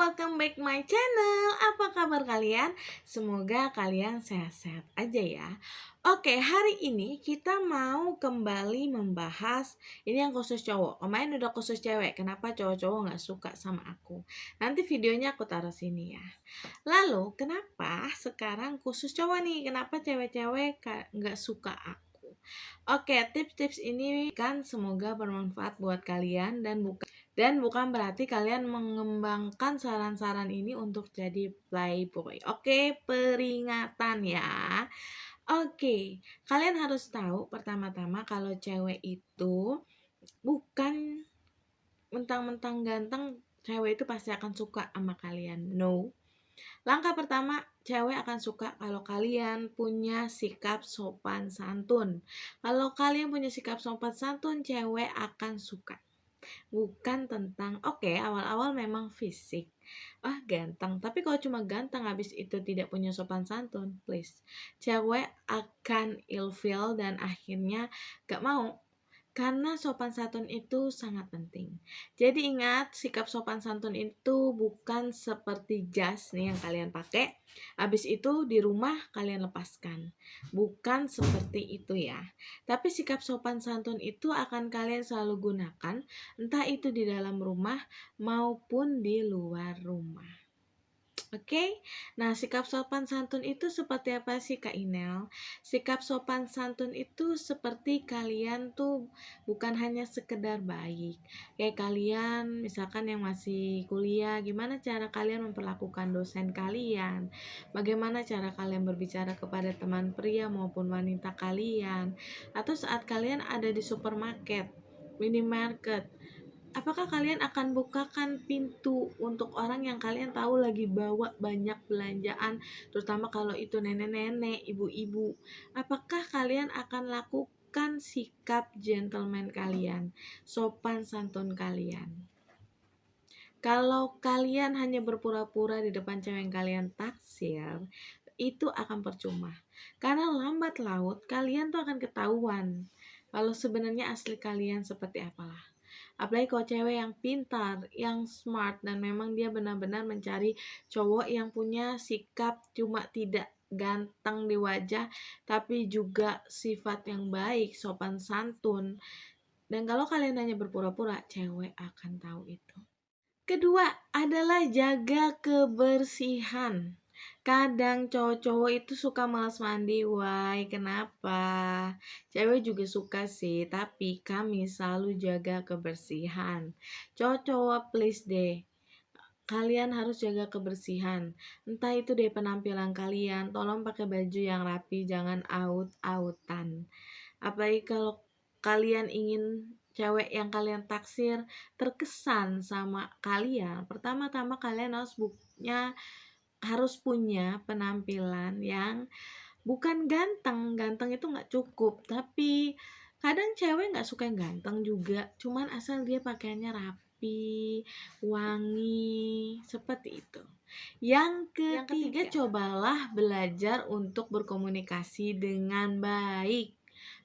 welcome back my channel. Apa kabar kalian? Semoga kalian sehat-sehat aja ya. Oke, hari ini kita mau kembali membahas ini yang khusus cowok. Kemarin udah khusus cewek. Kenapa cowok-cowok nggak suka sama aku? Nanti videonya aku taruh sini ya. Lalu, kenapa sekarang khusus cowok nih? Kenapa cewek-cewek nggak suka aku? Oke, tips-tips ini kan semoga bermanfaat buat kalian dan bukan berarti kalian mengembangkan saran-saran ini untuk jadi playboy. Oke, peringatan ya. Oke, kalian harus tahu pertama-tama kalau cewek itu bukan mentang-mentang ganteng, cewek itu pasti akan suka sama kalian. No. Langkah pertama, cewek akan suka kalau kalian punya sikap sopan santun. Kalau kalian punya sikap sopan santun, cewek akan suka. Bukan tentang awal-awal memang fisik ganteng, tapi kalau cuma ganteng habis itu tidak punya sopan santun, please, cewek akan ilfeel dan akhirnya gak mau, karena sopan santun itu sangat penting. Jadi ingat, sikap sopan santun itu bukan seperti jas nih yang kalian pakai, habis itu di rumah kalian lepaskan. Bukan seperti itu ya. Tapi sikap sopan santun itu akan kalian selalu gunakan, entah itu di dalam rumah maupun di luar rumah. Oke, nah sikap sopan santun itu seperti apa sih Kak Inel? Sikap sopan santun itu seperti kalian tuh bukan hanya sekedar baik. Kayak kalian misalkan yang masih kuliah, gimana cara kalian memperlakukan dosen kalian? Bagaimana cara kalian berbicara kepada teman pria maupun wanita kalian? Atau saat kalian ada di supermarket, minimarket, apakah kalian akan bukakan pintu untuk orang yang kalian tahu lagi bawa banyak belanjaan, terutama kalau itu nenek-nenek, ibu-ibu? Apakah kalian akan lakukan sikap gentleman kalian, sopan santun kalian? Kalau kalian hanya berpura-pura di depan cewek yang kalian taksir, itu akan percuma. Karena lambat laut kalian tuh akan ketahuan kalau sebenarnya asli kalian seperti apalah. Apalagi kalau cewek yang pintar, yang smart, dan memang dia benar-benar mencari cowok yang punya sikap cuma tidak ganteng di wajah, tapi juga sifat yang baik, sopan santun. Dan kalau kalian hanya berpura-pura, cewek akan tahu itu. Kedua adalah jaga kebersihan. Kadang cowok-cowok itu suka malas mandi, why? Kenapa? Cewek juga suka sih, tapi kami selalu jaga kebersihan. Cowok-cowok please deh, kalian harus jaga kebersihan. Entah itu dari penampilan kalian, tolong pakai baju yang rapi, jangan out-outan. Apalagi kalau kalian ingin cewek yang kalian taksir terkesan sama kalian, pertama-tama kalian harus punya penampilan yang bukan ganteng. Ganteng itu nggak cukup, tapi kadang cewek nggak suka yang ganteng juga, cuman asal dia pakaiannya rapi, wangi, seperti itu. Yang ketiga, cobalah belajar untuk berkomunikasi dengan baik.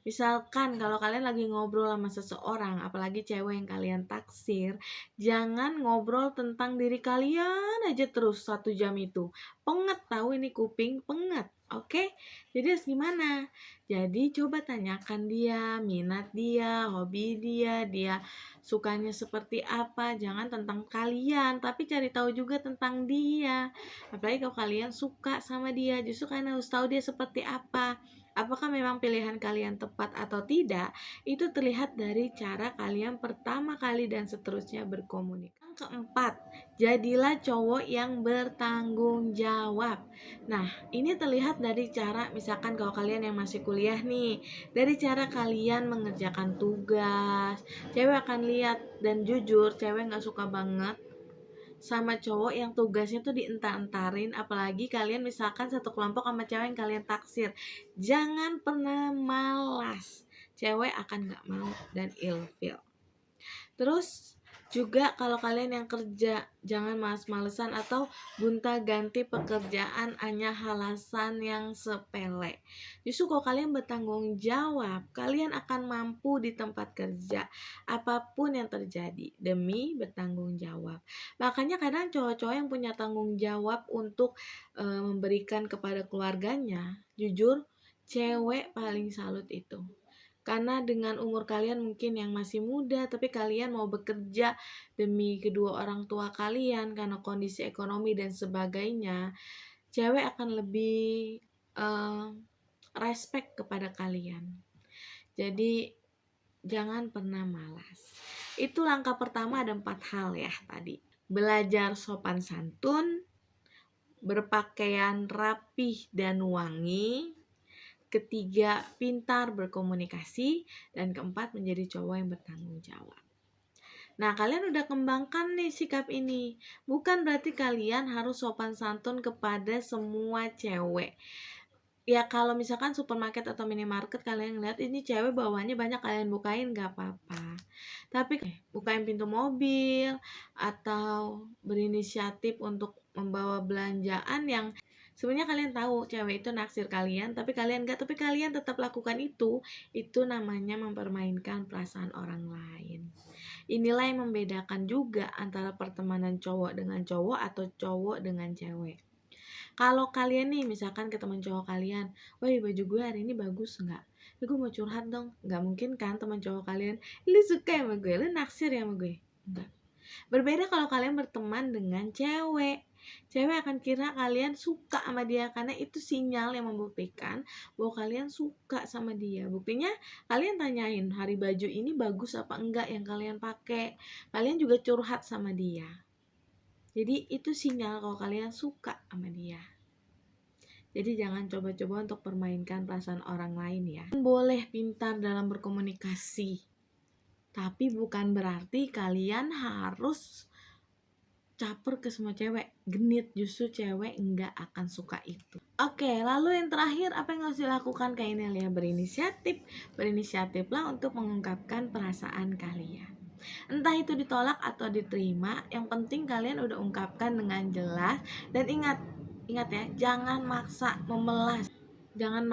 Misalkan kalau kalian lagi ngobrol sama seseorang, apalagi cewek yang kalian taksir, jangan ngobrol tentang diri kalian aja terus 1 jam itu. Penget tahu, ini kuping penget. Oke? Jadi harus gimana? Jadi coba tanyakan dia, minat dia, hobi dia, dia sukanya seperti apa. Jangan tentang kalian, tapi cari tahu juga tentang dia. Apalagi kalau kalian suka sama dia, justru kalian harus tahu dia seperti apa. Apakah memang pilihan kalian tepat atau tidak, itu terlihat dari cara kalian pertama kali dan seterusnya berkomunikasi. Yang keempat, jadilah cowok yang bertanggung jawab. Nah, ini terlihat dari cara, misalkan kalau kalian yang masih kuliah nih, dari cara kalian mengerjakan tugas. Cewek akan lihat, dan jujur, cewek gak suka banget sama cowok yang tugasnya tuh dientar-entarin. Apalagi kalian misalkan satu kelompok sama cewek yang kalian taksir, jangan pernah malas, cewek akan gak mau dan ilfeel. Terus Juga kalau kalian yang kerja, jangan males-malesan atau gonta-ganti pekerjaan hanya alasan yang sepele. Justru kalau kalian bertanggung jawab, kalian akan mampu di tempat kerja apapun yang terjadi demi bertanggung jawab. Makanya kadang cowok-cowok yang punya tanggung jawab untuk memberikan kepada keluarganya, jujur cewek paling salut itu. Karena dengan umur kalian mungkin yang masih muda, tapi kalian mau bekerja demi kedua orang tua kalian karena kondisi ekonomi dan sebagainya, cewek akan lebih respect kepada kalian. Jadi jangan pernah malas. Itu langkah pertama, ada 4 hal ya tadi. Belajar sopan santun, berpakaian rapih dan wangi, ketiga, pintar berkomunikasi, dan keempat, menjadi cowok yang bertanggung jawab. Nah, kalian udah kembangkan nih sikap ini. Bukan berarti kalian harus sopan santun kepada semua cewek. Ya kalau misalkan supermarket atau minimarket kalian ngeliat ini cewek bawaannya banyak, kalian bukain gak apa-apa. Tapi bukain pintu mobil atau berinisiatif untuk membawa belanjaan yang sebenarnya kalian tahu cewek itu naksir kalian, tapi kalian tetap lakukan itu namanya mempermainkan perasaan orang lain. Inilah yang membedakan juga antara pertemanan cowok dengan cowok atau cowok dengan cewek. Kalau kalian nih misalkan ke teman cowok kalian, woi baju gue hari ini bagus nggak? Ya gue mau curhat dong. Nggak mungkin kan teman cowok kalian, lu suka sama gue, lu naksir ya sama gue? Enggak. Berbeda kalau kalian berteman dengan cewek. Cewek akan kira kalian suka sama dia karena itu sinyal yang membuktikan bahwa kalian suka sama dia. Buktinya kalian tanyain hari baju ini bagus apa enggak yang kalian pakai. Kalian juga curhat sama dia. Jadi itu sinyal kalau kalian suka sama dia. Jadi jangan coba-coba untuk permainkan perasaan orang lain ya. Boleh pintar dalam berkomunikasi, tapi bukan berarti kalian harus caper ke semua cewek, genit. Justru cewek enggak akan suka itu. Oke, lalu yang terakhir apa yang harus dilakukan Kak Inelia? Berinisiatiflah untuk mengungkapkan perasaan kalian. Entah itu ditolak atau diterima, yang penting kalian udah ungkapkan dengan jelas. Dan ingat ya, jangan maksa memelas. Jangan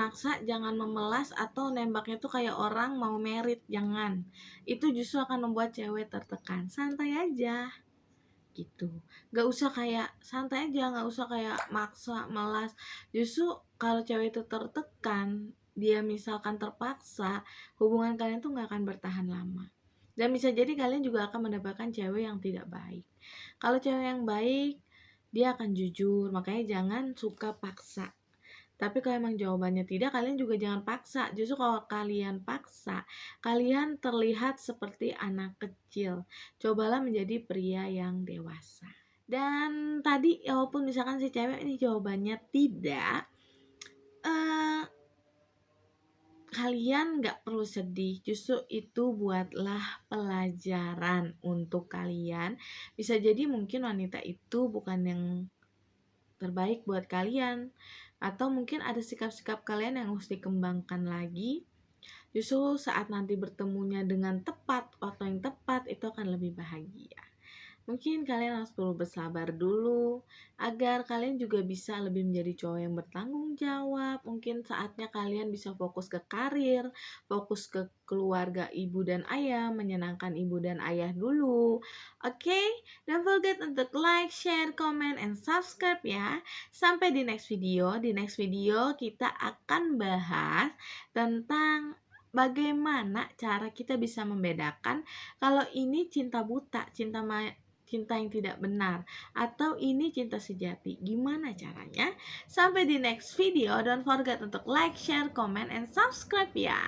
memelas atau nembaknya tuh kayak orang mau merit, jangan. Itu justru akan membuat cewek tertekan. Santai aja gitu. Gak usah kayak santai aja, gak usah kayak maksa, melas. Justru kalau cewek itu tertekan, dia misalkan terpaksa, hubungan kalian tuh gak akan bertahan lama. Dan bisa jadi kalian juga akan mendapatkan cewek yang tidak baik. Kalau cewek yang baik, dia akan jujur, makanya jangan suka paksa. Tapi kalau emang jawabannya tidak, kalian juga jangan paksa. Justru kalau kalian paksa, kalian terlihat seperti anak kecil. Cobalah menjadi pria yang dewasa. Dan tadi walaupun misalkan si cewek ini jawabannya tidak, kalian gak perlu sedih. Justru itu buatlah pelajaran untuk kalian. Bisa jadi mungkin wanita itu bukan yang terbaik buat kalian, atau mungkin ada sikap-sikap kalian yang harus dikembangkan lagi. Justru saat nanti bertemunya dengan tepat, waktu yang tepat, itu akan lebih bahagia. Mungkin kalian harus perlu bersabar dulu agar kalian juga bisa lebih menjadi cowok yang bertanggung jawab. Mungkin saatnya kalian bisa fokus ke karir, fokus ke keluarga ibu dan ayah, menyenangkan ibu dan ayah dulu. Oke, don't forget untuk like, share, comment, and subscribe ya. Sampai di next video. Di next video kita akan bahas tentang bagaimana cara kita bisa membedakan kalau ini cinta buta, cinta yang tidak benar, atau ini cinta sejati. Gimana caranya? Sampai di next video. Don't forget untuk like, share, comment, and subscribe ya.